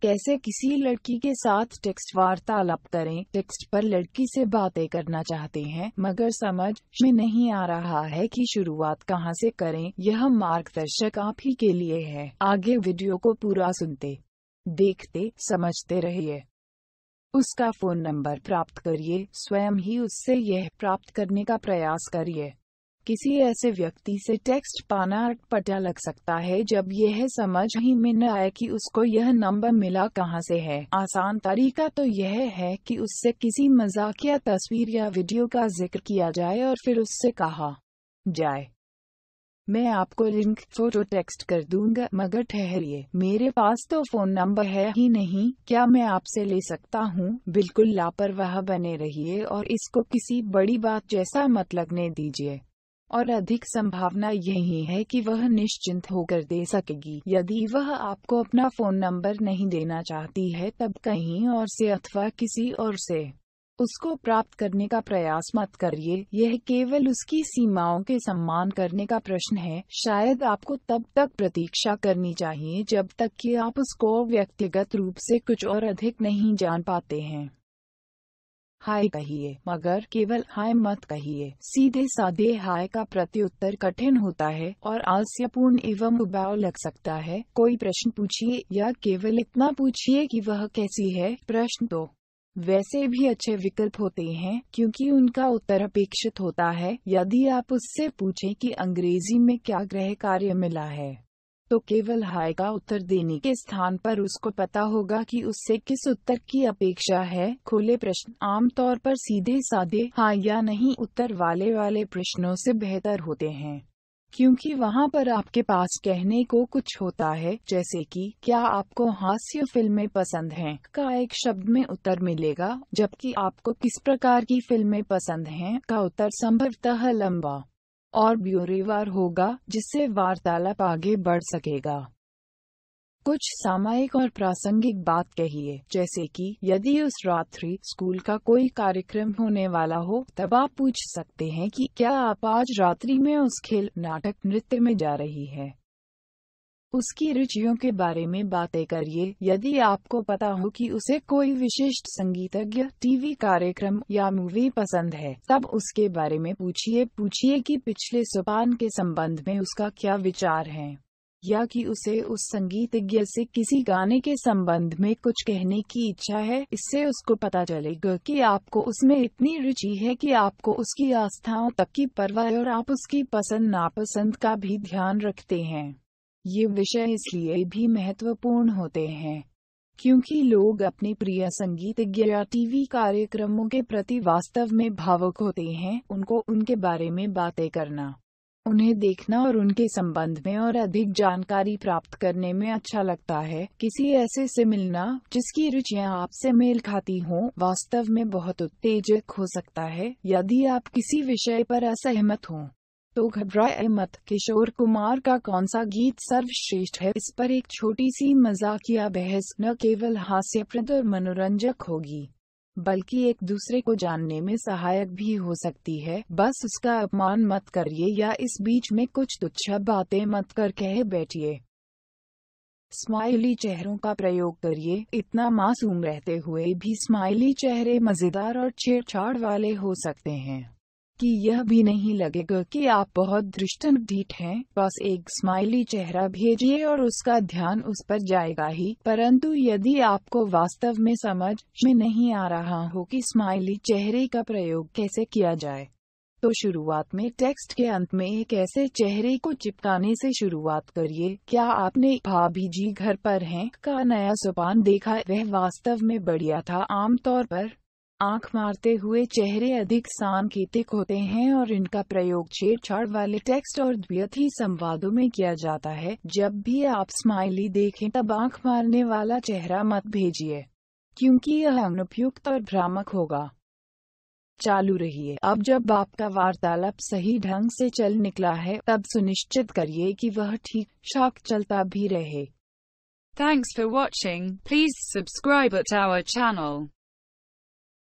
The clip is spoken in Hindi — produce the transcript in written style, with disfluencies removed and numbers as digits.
कैसे किसी लड़की के साथ टेक्स्ट वार्तालाप करें। टेक्स्ट पर लड़की से बातें करना चाहते हैं मगर समझ में नहीं आ रहा है कि शुरुआत कहां से करें। यह मार्गदर्शक आप ही के लिए है। आगे वीडियो को पूरा सुनते, देखते, समझते रहिए। उसका फोन नंबर प्राप्त करिए। स्वयं ही उससे यह प्राप्त करने का प्रयास करिए। किसी ऐसे व्यक्ति से टेक्स्ट पाना अटपटा लग सकता है जब यह समझ ही में न आए कि उसको यह नंबर मिला कहां से है। आसान तरीका तो यह है कि उससे किसी मजाकिया तस्वीर या वीडियो का जिक्र किया जाए और फिर उससे कहा जाए, मैं आपको लिंक फोटो टेक्स्ट कर दूंगा, मगर ठहरिए, मेरे पास तो फोन नंबर है ही नहीं, क्या मैं आपसे ले सकता हूँ। बिल्कुल लापरवाह बने रहिए और इसको किसी बड़ी बात जैसा मत लगने दीजिए। और अधिक संभावना यही है कि वह निश्चिंत होकर दे सकेगी। यदि वह आपको अपना फोन नंबर नहीं देना चाहती है तब कहीं और से अथवा किसी और से उसको प्राप्त करने का प्रयास मत करिए। यह केवल उसकी सीमाओं के सम्मान करने का प्रश्न है। शायद आपको तब तक प्रतीक्षा करनी चाहिए जब तक कि आप उसको व्यक्तिगत रूप से कुछ और अधिक नहीं जान पाते हैं। हाय कहिए, मगर केवल हाय मत कहिए। सीधे साधे हाय का प्रत्युत्तर कठिन होता है और आलस्यपूर्ण एवं उबाऊ लग सकता है। कोई प्रश्न पूछिए या केवल इतना पूछिए कि वह कैसी है। प्रश्न तो वैसे भी अच्छे विकल्प होते हैं क्योंकि उनका उत्तर अपेक्षित होता है। यदि आप उससे पूछें कि अंग्रेजी में क्या गृह कार्य मिला है, तो केवल हाय का उत्तर देने के स्थान पर उसको पता होगा कि उससे किस उत्तर की अपेक्षा है। खुले प्रश्न आमतौर पर सीधे साधे हाँ या नहीं उत्तर वाले प्रश्नों से बेहतर होते हैं, क्योंकि वहाँ पर आपके पास कहने को कुछ होता है। जैसे कि क्या आपको हास्य फिल्में पसंद हैं का एक शब्द में उत्तर मिलेगा, जबकि आपको किस प्रकार की फिल्में पसंद हैं का उत्तर संभवतः लंबा और ब्यौरेवार होगा, जिससे वार्तालाप आगे बढ़ सकेगा। कुछ सामयिक और प्रासंगिक बात कहिए, जैसे कि यदि उस रात्रि स्कूल का कोई कार्यक्रम होने वाला हो तब आप पूछ सकते हैं कि क्या आप आज रात्रि में उस खेल, नाटक, नृत्य में जा रही है। उसकी रुचियों के बारे में बातें करिए। यदि आपको पता हो कि उसे कोई विशिष्ट संगीतज्ञ, टीवी कार्यक्रम या मूवी पसंद है, तब उसके बारे में पूछिए कि पिछले सोपान के संबंध में उसका क्या विचार है, या कि उसे उस संगीतज्ञ से किसी गाने के संबंध में कुछ कहने की इच्छा है। इससे उसको पता चलेगा कि आपको उसमें इतनी रुचि है कि आपको उसकी आस्थाओं तक की परवाह और आप उसकी पसंद नापसंद का भी ध्यान रखते हैं। ये विषय इसलिए भी महत्वपूर्ण होते हैं क्योंकि लोग अपने प्रिय संगीतज्ञ या टीवी कार्यक्रमों के प्रति वास्तव में भावुक होते हैं। उनको उनके बारे में बातें करना, उन्हें देखना और उनके संबंध में और अधिक जानकारी प्राप्त करने में अच्छा लगता है। किसी ऐसे से मिलना जिसकी रुचियां आपसे मेल खाती हों वास्तव में बहुत उत्तेजक हो सकता है। यदि आप किसी विषय पर असहमत हों तो घबराए मत। किशोर कुमार का कौन सा गीत सर्वश्रेष्ठ है, इस पर एक छोटी सी मजाकिया बहस न केवल हास्यप्रद और मनोरंजक होगी, बल्कि एक दूसरे को जानने में सहायक भी हो सकती है। बस उसका अपमान मत करिए या इस बीच में कुछ तुच्छ बातें मत कर कह बैठिए। स्माइली चेहरों का प्रयोग करिए। इतना मासूम रहते हुए भी स्माइली चेहरे मजेदार और छेड़छाड़ वाले हो सकते हैं कि यह भी नहीं लगेगा कि आप बहुत दृष्टंठीठ हैं। बस एक स्माइली चेहरा भेजिए और उसका ध्यान उस पर जाएगा ही। परंतु यदि आपको वास्तव में समझ में नहीं आ रहा हो कि स्माइली चेहरे का प्रयोग कैसे किया जाए, तो शुरुआत में टेक्स्ट के अंत में एक ऐसे चेहरे को चिपकाने से शुरुआत करिए। क्या आपने भाभी जी घर पर हैं का नया सोपान देखा? वह वास्तव में बढ़िया था। आमतौर पर आंख मारते हुए चेहरे अधिक सांकेतिक होते हैं और इनका प्रयोग छेड़छाड़ वाले टेक्स्ट और द्विअर्थी संवादों में किया जाता है। जब भी आप स्माइली देखें तब आंख मारने वाला चेहरा मत भेजिए, क्योंकि यह अनुपयुक्त और भ्रामक होगा। चालू रहिए। अब जब आपका वार्तालाप सही ढंग से चल निकला है तब सुनिश्चित करिए कि वह ठीक ठाक चलता भी रहे। Thanks for watching. Please subscribe at our channel.